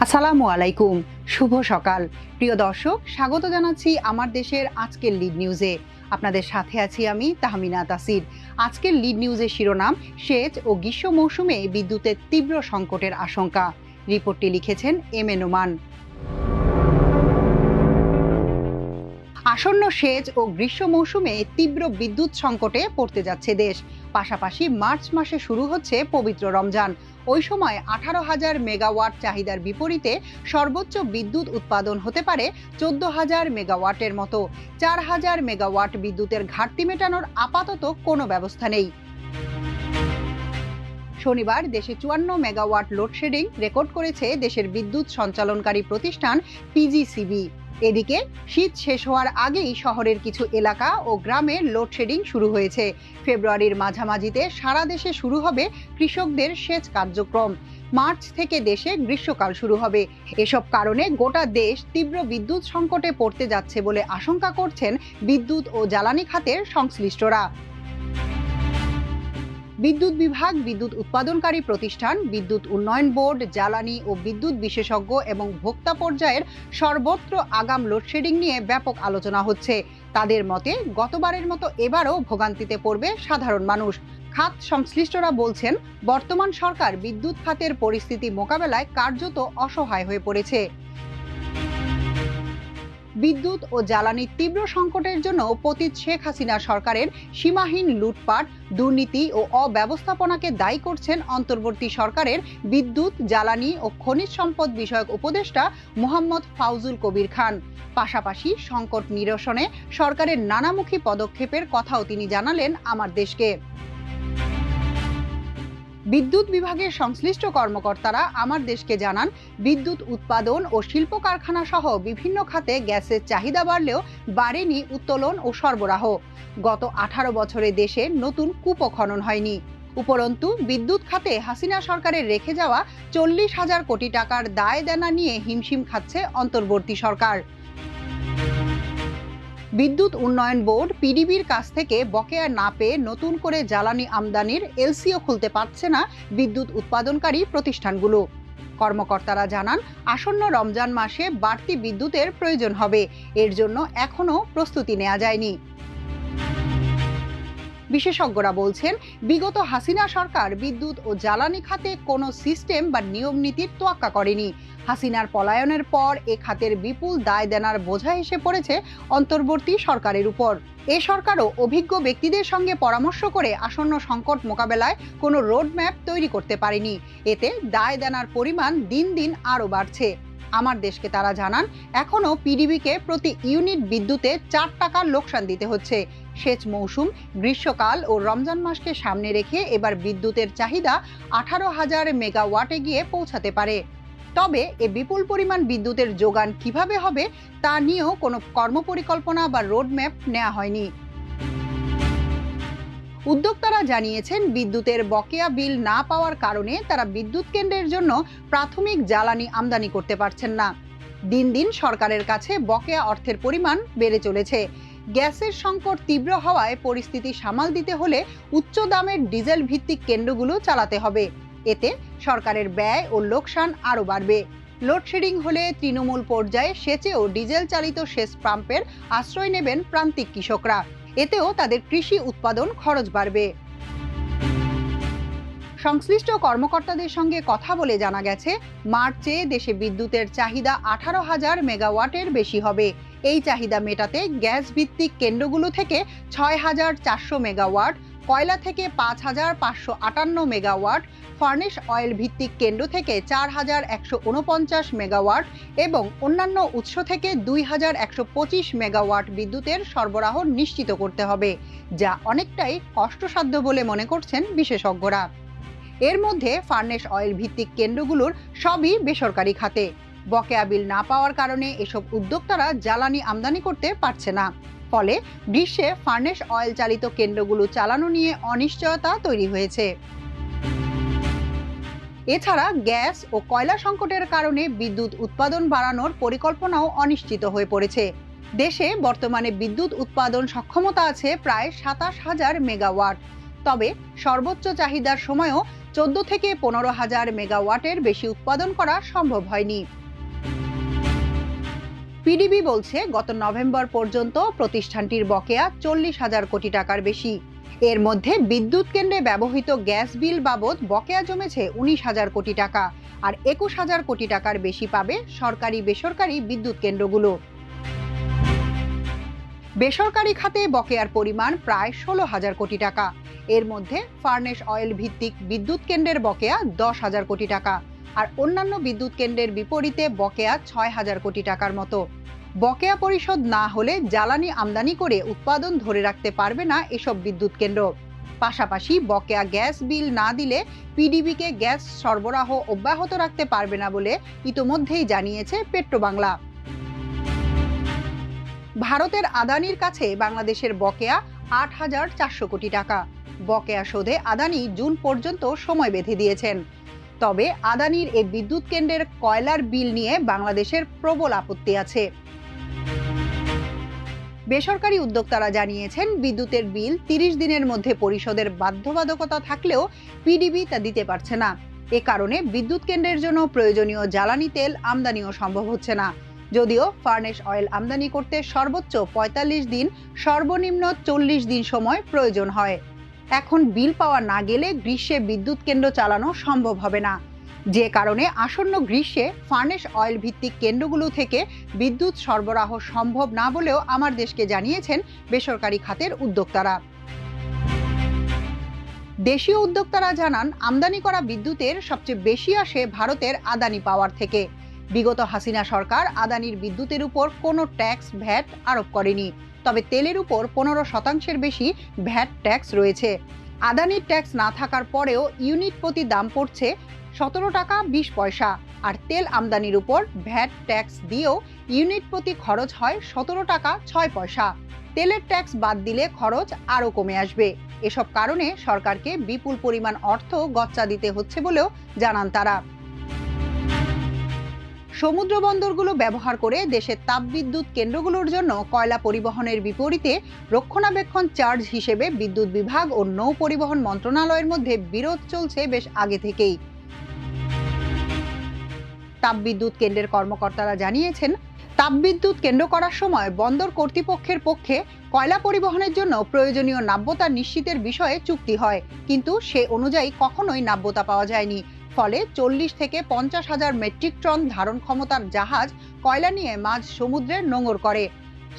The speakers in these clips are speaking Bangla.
আসসালামু আলাইকুম, শুভ সকাল। প্রিয় দর্শক, স্বাগত জানাচ্ছি আমার দেশের আজকের লিড নিউজে। আপনাদের সাথে আছি আমি তাহমিনা তাসির। আজকের লিড নিউজের শিরোনাম, সেচ ও গ্রীষ্ম মৌসুমে বিদ্যুতের তীব্র সংকটের আশঙ্কা। রিপোর্টটি লিখেছেন এম এ নোমান। আসন্ন সেচ ও গ্রীষ্ম মৌসুমে তীব্র বিদ্যুৎ সংকটে পড়তে যাচ্ছে দেশ। পাশাপাশি মার্চ মাসে শুরু হচ্ছে পবিত্র রমজান। ওই সময় 18,000 মেগাওয়াট চাহিদার বিপরীতে সর্বোচ্চ বিদ্যুৎ উৎপাদন হতে পারে 14,000 মেগাওয়াটের মতো। 4,000 মেগাওয়াট বিদ্যুতের ঘাটতি মেটানোর আপাতত কোনো ব্যবস্থা নেই। শনিবার দেশে 54 মেগাওয়াট লোডশেডিং রেকর্ড করেছে দেশের বিদ্যুৎ সঞ্চালনকারী প্রতিষ্ঠান পিজিসিবি। এদিকে শীত শেষ হওয়ার আগেই শহরের কিছু এলাকা ও গ্রামে লোডশেডিং শুরু হয়েছে। ফেব্রুয়ারির মাঝামাঝিতে সারা দেশে শুরু হবে কৃষকদের সেচ কার্যক্রম। মার্চ থেকে দেশে গ্রীষ্মকাল শুরু হবে। এসব কারণে গোটা দেশ তীব্র বিদ্যুৎ সংকটে পড়তে যাচ্ছে বলে আশঙ্কা করছেন বিদ্যুৎ ও জ্বালানি খাতের সংশ্লিষ্টরা। বিদ্যুৎ বিভাগ, বিদ্যুৎ উৎপাদনকারী প্রতিষ্ঠান, বিদ্যুৎ উন্নয়ন বোর্ড, জ্বালানি ও বিদ্যুৎ বিশেষজ্ঞ এবং ভোক্তা পর্যায়ের সর্বত্র আগাম লোডশেডিং নিয়ে ব্যাপক আলোচনা হচ্ছে। তাদের মতে গতবারের মতো এবারও ভোগান্তিতে পড়বে সাধারণ মানুষ। খাত সংশ্লিষ্টরা বলছেন, বর্তমান সরকার বিদ্যুৎ খাতের পরিস্থিতি মোকাবেলায় কার্যত অসহায় হয়ে পড়েছে। বিদ্যুৎ ও জ্বালানির তীব্র সংকটের জন্য পতিত শেখ হাসিনা সরকারের সীমাহীন লুটপাট, দুর্নীতি ও অব্যবস্থাপনাকে দায়ী করছেন অন্তর্বর্তী সরকারের বিদ্যুৎ, জ্বালানি ও খনিজ সম্পদ বিষয়ক উপদেষ্টা মোহাম্মদ ফাউজুল কবির খান। পাশাপাশি সংকট নিরসনে সরকারের নানামুখী পদক্ষেপের কথাও তিনি জানালেন আমার দেশকে। বিদ্যুৎ বিভাগের সংশ্লিষ্ট কর্মকর্তারা আমার দেশকে জানান, বিদ্যুৎ উৎপাদন ও শিল্প কারখানা সহ বিভিন্ন খাতে গ্যাসের চাহিদা বাড়লেও বাড়েনি উত্তোলন ও সরবরাহ। গত 18 বছরে দেশে নতুন কূপ খনন হয়নি। উপরন্তু বিদ্যুৎ খাতে হাসিনা সরকারের রেখে যাওয়া 40,000 কোটি টাকার দায় দেনা নিয়ে হিমশিম খাচ্ছে অন্তর্বর্তী সরকার। বিদ্যুৎ উন্নয়ন বোর্ড পিডিবির কাছ থেকে বকেয়া না পেয়ে নতুন করে জ্বালানি আমদানির এলসিও খুলতে পারছে না বিদ্যুৎ উৎপাদনকারী প্রতিষ্ঠানগুলো। কর্মকর্তারা জানান, আসন্ন রমজান মাসে বাড়তি বিদ্যুতের প্রয়োজন হবে। এর জন্য এখনো প্রস্তুতি নেওয়া যায়নি। বিশেষজ্ঞরা বলছেন, বিগত হাসিনা সরকার বিদ্যুৎ ও জ্বালানি খাতে কোনো সিস্টেম বা নিয়ম নীতির তোয়াক্কা করেনি। হাসিনার পলায়নের পর এ খাতের বিপুল দায় দেনার বোঝা এসে পড়েছে অন্তর্বর্তী সরকারের উপর। এ সরকারও অভিজ্ঞ ব্যক্তিদের সঙ্গে পরামর্শ করে আসন্ন সংকট মোকাবেলায় কোনো রোডম্যাপ তৈরি করতে পারেনি। এতে দায় দেনার পরিমাণ দিন দিন আরও বাড়ছে। আমার দেশকে তারা জানান, এখনও পিডিবিকে প্রতি ইউনিট বিদ্যুতে 4 টাকা লোকসান দিতে হচ্ছে। সেচ মৌসুম, গ্রীষ্মকাল ও রমজান মাসকে সামনে রেখে এবার বিদ্যুতের চাহিদা 18,000 মেগাওয়াটে গিয়ে পৌঁছাতে পারে। তবে এ বিপুল পরিমাণ বিদ্যুতের যোগান কিভাবে হবে তা নিয়েও কোনো কর্মপরিকল্পনা বা রোডম্যাপ নেওয়া হয়নি। উদ্যোক্তারা জানিয়েছেন, বিদ্যুতের বকেয়া বিল না পাওয়ার কারণে তারা বিদ্যুৎ কেন্দ্রের জন্য প্রাথমিক জ্বালানি আমদানি করতে পারছেন না। দিন দিন সরকারের কাছে বকেয়া অর্থের পরিমাণ বেড়ে চলেছে। গ্যাসের সংকট তীব্র হওয়ায় পরিস্থিতি সামাল দিতে হলে উচ্চ দামের ডিজেল ভিত্তিক কেন্দ্রগুলো চালাতে হবে। এতে সরকারের ব্যয় ও লোকসান আরও বাড়বে। লোডশেডিং হলে তৃণমূল পর্যায়ে সেচে ও ডিজেল চালিত সেচ পাম্পের আশ্রয় নেবেন প্রান্তিক কৃষকরা। এতেও তাদের কৃষি উৎপাদন খরচ বাড়বে। সংশ্লিষ্ট কর্মকর্তাদের সঙ্গে কথা বলে জানা গেছে, মার্চে দেশে বিদ্যুতের চাহিদা 18,000 মেগাওয়াটের বেশি হবে। এই চাহিদা মেটাতে গ্যাস ভিত্তিক কেন্দ্রগুলো থেকে 6,400 মেগাওয়াট, কয়লা থেকে 5,558 মেগাওয়াট, ফার্নেস অয়েল ভিত্তিক কেন্দ্র থেকে 4,149 মেগাওয়াট এবং অন্যান্য উৎস থেকে 2,125 মেগাওয়াট বিদ্যুতের সরবরাহ নিশ্চিত করতে হবে, যা অনেকটাই কষ্টসাধ্য বলে মনে করছেন বিশেষজ্ঞরা। এর মধ্যে ফার্নেস অয়েল ভিত্তিক কেন্দ্রগুলোর সবই বেসরকারি খাতে। বকেয়া বিল না পাওয়ার কারণে এসব উদ্যোক্তারা জ্বালানি আমদানি করতে পারছে না। ফলে গ্রীষ্মে ফার্নেস অয়েল চালিত কেন্দ্রগুলো চালানো নিয়ে অনিশ্চয়তা তৈরি হয়েছে। এছাড়া গ্যাস ও কয়লা সংকটের কারণে বিদ্যুৎ উৎপাদন বাড়ানোর পরিকল্পনাও অনিশ্চিত হয়ে পড়েছে। দেশে বর্তমানে বিদ্যুৎ উৎপাদন সক্ষমতা আছে প্রায় 27,000 মেগাওয়াট। তবে সর্বোচ্চ চাহিদার সময়ও 14 থেকে 15,000 মেগাওয়াটের বেশি উৎপাদন করা সম্ভব হয়নি। পিডিবি বলছে, গত নভেম্বর পর্যন্ত প্রতিষ্ঠানটির বকেয়া 40,000 কোটি টাকার বেশি। এর মধ্যে বিদ্যুৎ কেন্দ্রে ব্যবহৃত গ্যাস বিল বাবদ বকেয়া জমেছে 19,000 কোটি টাকা, আর 21,000 কোটি টাকার বেশি পাবে সরকারি বেসরকারি বিদ্যুৎ কেন্দ্রগুলো। বেসরকারি খাতে বকেয়ার পরিমাণ প্রায় 16,000 কোটি টাকা। এর মধ্যে ফার্নেস অয়েল ভিত্তিক বিদ্যুৎ কেন্দ্রের বকেয়া 10,000 কোটি টাকা, আর অন্যান্য বিদ্যুৎ কেন্দ্রের বিপরীতে বকেয়া 6,000 কোটি টাকার মতো। বকেয়া পরিশোধ না হলে জ্বালানি আমদানি করে উৎপাদন ধরে রাখতে পারবে না এসব বিদ্যুৎ কেন্দ্র। পাশাপাশি বকেয়া গ্যাস বিল না দিলে পিডিবিকে গ্যাস সরবরাহ অব্যাহত রাখতে পারবে না বলে ইতোমধ্যেই জানিয়েছে পেট্রোবাংলা। ভারতের আদানির কাছে বাংলাদেশের বকেয়া 8,400 কোটি টাকা। বকেয়া শোধে আদানি জুন পর্যন্ত সময় বেঁধে দিয়েছেন। তবে আদানির এই বিদ্যুৎ কেন্দ্রের কয়লার বিল নিয়ে বাংলাদেশের প্রবল আপত্তি আছে। বেসরকারি উদ্যোক্তারা জানিয়েছেন, বিদ্যুতের বিল 30 দিনের মধ্যে পরিশোধের বাধ্যবাধকতা থাকলেও পিডিবি তা দিতে পারছে না। এ কারণে বিদ্যুৎ কেন্দ্রের জন্য প্রয়োজনীয় জ্বালানি তেল আমদানিও সম্ভব হচ্ছে না। যদিও ফার্নেস অয়েল আমদানি করতে সর্বোচ্চ 45 দিন, সর্বনিম্ন 40 দিন সময় প্রয়োজন হয়। এখন বিল পাওয়া না গেলে গ্রীষ্মে বিদ্যুৎ কেন্দ্র চালানো সম্ভব হবে না। যে কারণে আসন্ন গ্রীষ্মে ফার্নেস অয়েল ভিত্তিক কেন্দ্রগুলো থেকে বিদ্যুৎ সরবরাহ সম্ভব না বলেও আমার দেশকে জানিয়েছেন বেসরকারি খাতের উদ্যোক্তারা। দেশীয় উদ্যোক্তারা জানান, আমদানি করা বিদ্যুতের সবচেয়ে বেশি আসে ভারতের আদানি পাওয়ার থেকে। বিগত হাসিনা সরকার আদানির বিদ্যুতের উপর কোনো ট্যাক্স ভ্যাট আরোপ করেনি, তবে তেলের উপর 15% বেশি ভ্যাট ট্যাক্স রয়েছে। আদানির ট্যাক্স না থাকার পরেও ইউনিট প্রতি দাম পড়ছে 17 টাকা 20 পয়সা, আর তেল আমদানির উপর ভ্যাট ট্যাক্স দিয়েও ইউনিট প্রতি খরচ হয় 17 টাকা 6 পয়সা। তেলের ট্যাক্স বাদ দিলে খরচ আরও কমে আসবে। এসব কারণে সরকারকে বিপুল পরিমাণ অর্থ গচ্চা দিতে হচ্ছে বলেও জানান তারা। সমুদ্র বন্দরগুলো ব্যবহার করে দেশের তাপবিদ্যুৎ কেন্দ্রগুলোর জন্য কয়লা পরিবহনের বিপরীতে রক্ষণাবেক্ষণ চার্জ হিসেবে বিদ্যুৎ বিভাগ ও নৌ পরিবহন মন্ত্রণালয়ের মধ্যে বিরোধ চলছে বেশ আগে থেকেই। তাপবিদ্যুৎ কেন্দ্রের কর্মকর্তারা জানিয়েছেন, তাপবিদ্যুৎ কেন্দ্র করার সময় বন্দর কর্তৃপক্ষের পক্ষে কয়লা পরিবহনের জন্য প্রয়োজনীয় নাব্যতা নিশ্চিতের বিষয়ে চুক্তি হয়, কিন্তু সে অনুযায়ী কখনোই নাব্যতা পাওয়া যায়নি। ফলে 40 থেকে 50,000 মেট্রিক টন ধারণ ক্ষমতার জাহাজ কয়লা নিয়ে মাঝ সমুদ্রে নোঙর করে।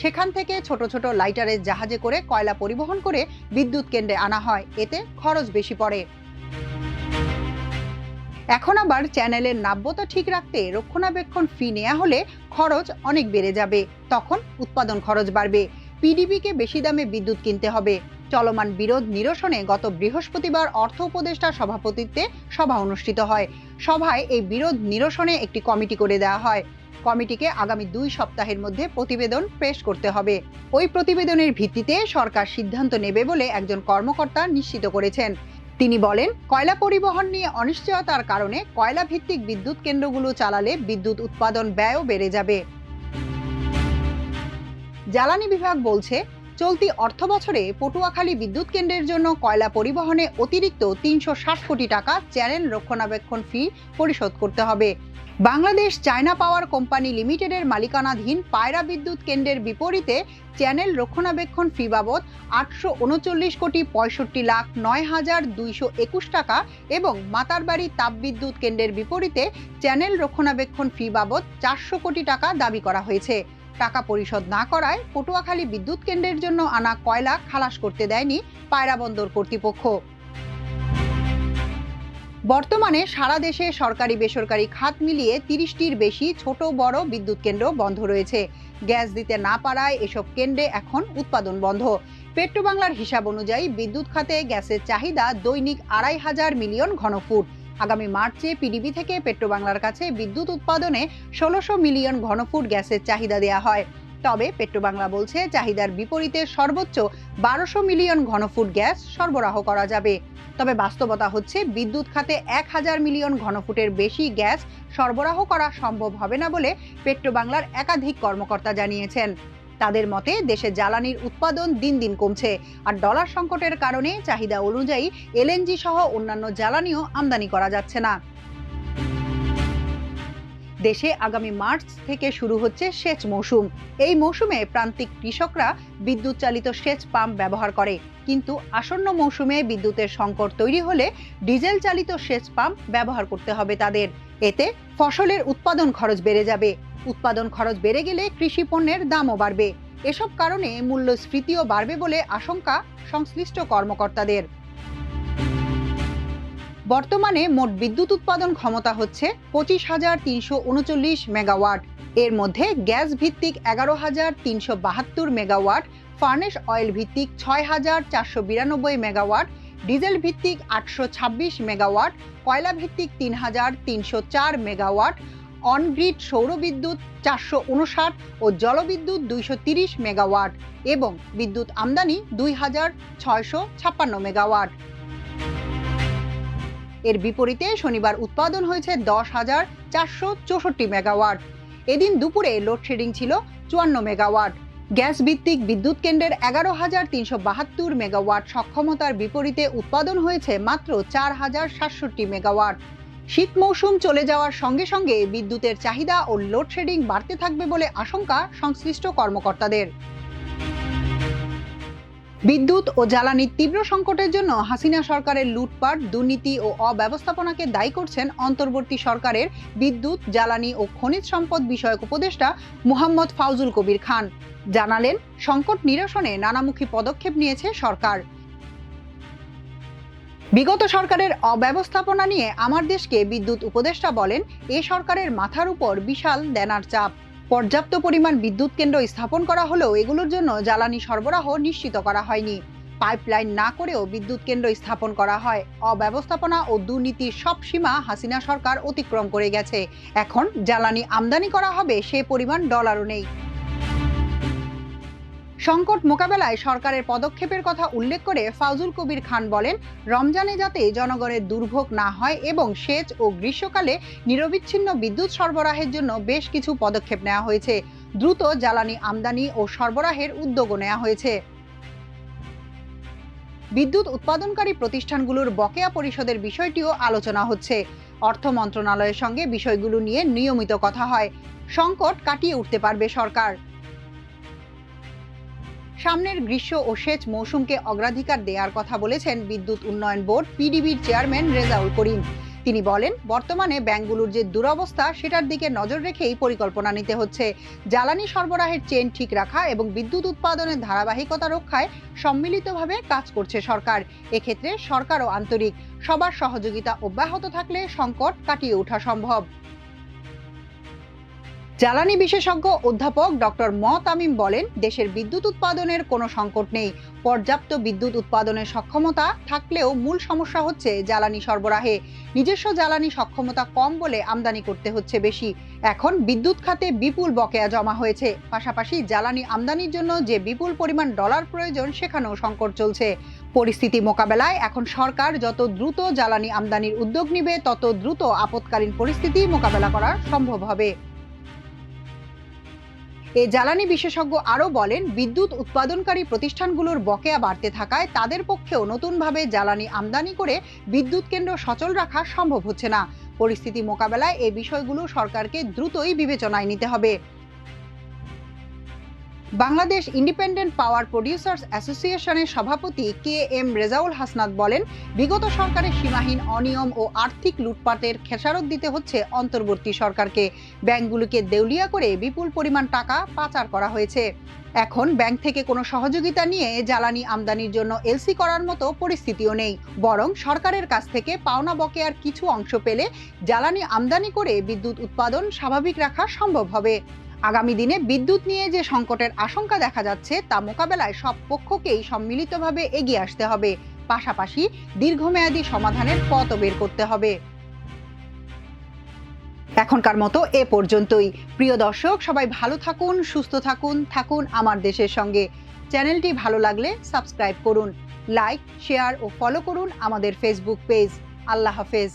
সেখান থেকে ছোট ছোট লাইটারের জাহাজে করে কয়লা পরিবহন করে বিদ্যুৎ কেন্দ্রে আনা হয়, এতে খরচ বেশি পড়ে। এখন আবার চ্যানেলের নাব্যতা ঠিক রাখতে রক্ষণাবেক্ষণ ফি নেওয়া হলে খরচ অনেক বেড়ে যাবে, তখন উৎপাদন খরচ বাড়বে। পিডিবিকে বেশি দামে বিদ্যুৎ কিনতে হবে। চলমান বিরোধ নিরসনে গত বৃহস্পতিবার অর্থ উপদেষ্টার সভাপতিত্বে সভা অনুষ্ঠিত হয়। সভায় এই বিরোধ নিরসনে একটি কমিটি করে দেওয়া হয়। কমিটিকে আগামী 2 সপ্তাহের মধ্যে প্রতিবেদন পেশ করতে হবে। ওই প্রতিবেদনের ভিত্তিতে সরকার সিদ্ধান্ত নেবে বলে একজন কর্মকর্তা নিশ্চিত করেছেন। তিনি বলেন, কয়লা পরিবহন নিয়ে অনিশ্চয়তার কারণে কয়লা ভিত্তিক বিদ্যুৎ কেন্দ্রগুলো চালালে বিদ্যুৎ উৎপাদন ব্যয়ও বেড়ে যাবে। জ্বালানি বিভাগ বলছে, চলতি অর্থ বছরে পটুয়াখালী বিদ্যুৎ কেন্দ্রের জন্য কয়লা পরিবহনে অতিরিক্ত 360 কোটি টাকা চ্যানেল রক্ষণাবেক্ষণ ফি পরিশোধ করতে হবে। বাংলাদেশ চায়না পাওয়ার কোম্পানি লিমিটেডের মালিকানাধীন পায়রা বিদ্যুৎ কেন্দ্রের বিপরীতে চ্যানেল রক্ষণাবেক্ষণ ফি বাবদ 839 কোটি 65,09,221 টাকা এবং মাতারবাড়ি তাপবিদ্যুৎ কেন্দ্রের বিপরীতে চ্যানেল রক্ষণাবেক্ষণ ফি বাবদ 400 কোটি টাকা দাবি করা হয়েছে। টাকা পরিশোধ না করায় পটুয়াখালী বিদ্যুৎ কেন্দ্রের জন্য আনা কয়লা খালাস করতে দেয়নি পায়রা বন্দর কর্তৃপক্ষ। বর্তমানে সারা দেশে সরকারি বেসরকারি খাত মিলিয়ে 30টির বেশি ছোট বড় বিদ্যুৎ কেন্দ্র বন্ধ রয়েছে। গ্যাস দিতে না পারায় এসব কেন্দ্রে এখন উৎপাদন বন্ধ। পেট্রোবাংলার হিসাব অনুযায়ী বিদ্যুৎ খাতে গ্যাসের চাহিদা দৈনিক 2,500 মিলিয়ন ঘনফুট। আগামী মার্চে পিডিবি থেকে পেট্রোবাংলার কাছে বিদ্যুৎ উৎপাদনে 1600 মিলিয়ন ঘনফুট গ্যাসের চাহিদা দেয়া হয়। তবে পেট্রোবাংলা বলছে, চাহিদার বিপরীতে সর্বোচ্চ 1200 মিলিয়ন ঘনফুট গ্যাস সরবরাহ করা যাবে। তবে বাস্তবতা হচ্ছে, বিদ্যুৎ খাতে 1000 মিলিয়ন ঘনফুটের বেশি গ্যাস সরবরাহ করা সম্ভব হবে না বলে পেট্রোবাংলার একাধিক কর্মকর্তা জানিয়েছেন। তাদের মতে দেশে জ্বালানির উৎপাদন দিন দিন কমছে, আর ডলার সংকটের কারণে চাহিদা অনুযায়ী এলএনজি সহ অন্যান্য জ্বালানিও আমদানি করা যাচ্ছে না। দেশে আগামী মার্চ থেকে শুরু হচ্ছে সেচ মৌসুম। এই মৌসুমে প্রান্তিক কৃষকরা বিদ্যুৎ চালিত সেচ পাম্প ব্যবহার করে, কিন্তু আসন্ন মৌসুমে বিদ্যুতের সংকট তৈরি হলে ডিজেল চালিত সেচ পাম্প ব্যবহার করতে হবে তাদের। এতে ফসলের উৎপাদন খরচ বেড়ে যাবে। উৎপাদন খরচ বেড়ে গেলে কৃষি পণ্যের দামও বাড়বে। এসব কারণে মূল্যস্ফীতিও বাড়বে বলে আশঙ্কা সংশ্লিষ্ট কর্মকর্তাদের। বর্তমানে মোট বিদ্যুৎ উৎপাদন ক্ষমতা হচ্ছে 25,339 মেগাওয়াট। এর মধ্যে গ্যাস ভিত্তিক 11,372 মেগাওয়াট, ফার্নেস অয়েল ভিত্তিক 6,492 মেগাওয়াট, ডিজেল ভিত্তিক 826 মেগাওয়াট, কয়লা ভিত্তিক 3,304 মেগাওয়াট, অনগ্রিড সৌর বিদ্যুৎ 459 ও জলবিদ্যুৎ 230 মেগাওয়াট এবং বিদ্যুৎ আমদানি 2,656 মেগাওয়াট। এর বিপরীতে শনিবার উৎপাদন হয়েছে 10,464 মেগাওয়াট। এদিন দুপুরে লোডশেডিং ছিল 54 মেগাওয়াট। গ্যাস ভিত্তিক বিদ্যুৎ কেন্দ্রের 11,372 মেগাওয়াট সক্ষমতার বিপরীতে উৎপাদন হয়েছে মাত্র 4,067 মেগাওয়াট। শীত মৌসুম চলে যাওয়ার সঙ্গে সঙ্গে বিদ্যুতের চাহিদা ও লোডশেডিং বাড়তে থাকবে বলে আশঙ্কা সংশ্লিষ্ট কর্মকর্তাদের। বিদ্যুৎ ও জ্বালানির তীব্র সংকটের জন্য হাসিনা সরকারের লুটপাট, দুর্নীতি ও অব্যবস্থাপনাকে দায়ী করছেন অন্তর্বর্তী সরকারের বিদ্যুৎ, জ্বালানি ও খনিজ সম্পদ বিষয়ক উপদেষ্টা মুহাম্মদ ফাউজুল কবির খান। জানালেন, সংকট নিরসনে নানামুখী পদক্ষেপ নিয়েছে সরকার। বিগত সরকারের অব্যবস্থাপনা নিয়ে আমার দেশকে বিদ্যুৎ উপদেষ্টা বলেন, এ সরকারের মাথার উপর বিশাল দেনার চাপ। পর্যাপ্ত পরিমাণ বিদ্যুৎ কেন্দ্র স্থাপন করা হলেও এগুলোর জন্য জ্বালানি সরবরাহ নিশ্চিত করা হয়নি। পাইপলাইন না করেও বিদ্যুৎ কেন্দ্র স্থাপন করা হয়। অব্যবস্থাপনা ও দুর্নীতির সব সীমা হাসিনা সরকার অতিক্রম করে গেছে। এখন জ্বালানি আমদানি করা হবে সে পরিমাণ ডলারও নেই। সংকট মোকাবেলায় সরকারের পদক্ষেপের কথা উল্লেখ করে ফাউজুল কবির খান বলেন, রমজানে যাতে জনগণের দুর্ভোগ না হয় এবং সেচ ও গ্রীষ্মকালে নিরবিচ্ছিন্ন বিদ্যুৎ সরবরাহের জন্য বেশ কিছু পদক্ষেপ নেওয়া হয়েছে। দ্রুত জ্বালানি আমদানি ও সরবরাহের উদ্যোগও নেওয়া হয়েছে। বিদ্যুৎ উৎপাদনকারী প্রতিষ্ঠানগুলোর বকেয়া পরিশোধের বিষয়টিও আলোচনা হচ্ছে। অর্থ মন্ত্রণালয়ের সঙ্গে বিষয়গুলো নিয়ে নিয়মিত কথা হয়। সংকট কাটিয়ে উঠতে পারবে সরকার। সামনের গ্রীষ্ম ও সেচ মৌসুমকে অগ্রাধিকার দেওয়ার কথা বলেছেন বিদ্যুৎ উন্নয়ন বোর্ড পিডিবির চেয়ারম্যান রেজাউল করিম। তিনি বলেন, বর্তমানে ব্যাংকগুলোর যে দুরবস্থা সেটার দিকে নজর রেখেই পরিকল্পনা নিতে হচ্ছে। জ্বালানি সরবরাহের চেইন ঠিক রাখা এবং বিদ্যুৎ উৎপাদনের ধারাবাহিকতা রক্ষায় সম্মিলিতভাবে কাজ করছে সরকার। এক্ষেত্রে সরকারও আন্তরিক। সবার সহযোগিতা অব্যাহত থাকলে সংকট কাটিয়ে ওঠা সম্ভব। জ্বালানি বিশেষজ্ঞ অধ্যাপক ডক্টর তামিম বলেন, দেশের বিদ্যুৎ উৎপাদনের কোনো সংকট নেই। পর্যাপ্ত বিদ্যুৎ উৎপাদনের সক্ষমতা থাকলেও মূল সমস্যা হচ্ছে জ্বালানি সরবরাহে। নিজস্ব জ্বালানি সক্ষমতা কম বলে আমদানি করতে হচ্ছে বেশি। এখন বিদ্যুৎ খাতে বিপুল বকেয়া জমা হয়েছে। পাশাপাশি জ্বালানি আমদানির জন্য যে বিপুল পরিমাণ ডলার প্রয়োজন সেখানেও সংকট চলছে। পরিস্থিতি মোকাবেলায় এখন সরকার যত দ্রুত জ্বালানি আমদানির উদ্যোগ নিবে তত দ্রুত আপৎকালীন পরিস্থিতি মোকাবেলা করা সম্ভব হবে। এ জ্বালানি বিশেষজ্ঞ আরও বলেন, বিদ্যুৎ উৎপাদনকারী প্রতিষ্ঠানগুলোর বকেয়া বাড়তে থাকায় তাদের পক্ষেও নতুনভাবে জ্বালানি আমদানি করে বিদ্যুৎ কেন্দ্র সচল রাখা সম্ভব হচ্ছে না। পরিস্থিতি মোকাবেলায় এই বিষয়গুলো সরকারকে দ্রুতই বিবেচনায় নিতে হবে। বাংলাদেশ ইন্ডিপেন্ডেন্ট পাওয়ার প্রডিউসার্স অ্যাসোসিয়েশনের সভাপতি KM রেজাউল হাসনাত বলেন, বিগত সরকারের সীমাহীন অনিয়ম ও আর্থিক লুটপাটের খেসারত দিতে হচ্ছে অন্তর্বর্তী সরকারকে। ব্যাংকগুলোকে দেউলিয়া করে বিপুল পরিমাণ টাকা পাচার করা হয়েছে। এখন ব্যাংক থেকে কোনো সহযোগিতা নিয়ে জ্বালানি আমদানির জন্য এলসি করার মতো পরিস্থিতিও নেই। বরং সরকারের কাছ থেকে পাওনা বকেয়ার কিছু অংশ পেলে জ্বালানি আমদানি করে বিদ্যুৎ উৎপাদন স্বাভাবিক রাখা সম্ভব হবে। আগামী দিনে বিদ্যুৎ নিয়ে যে সংকটের আশঙ্কা দেখা যাচ্ছে তা মোকাবেলায় সব পক্ষকেই সম্মিলিতভাবে এগিয়ে আসতে হবে। পাশাপাশি দীর্ঘমেয়াদী সমাধানের পথও বের করতে হবে। এখনকার মতো এ পর্যন্তই। প্রিয় দর্শক, সবাই ভালো থাকুন, সুস্থ থাকুন, থাকুন আমার দেশের সঙ্গে। চ্যানেলটি ভালো লাগলে সাবস্ক্রাইব করুন, লাইক, শেয়ার ও ফলো করুন আমাদের ফেসবুক পেজ। আল্লাহ হাফেজ।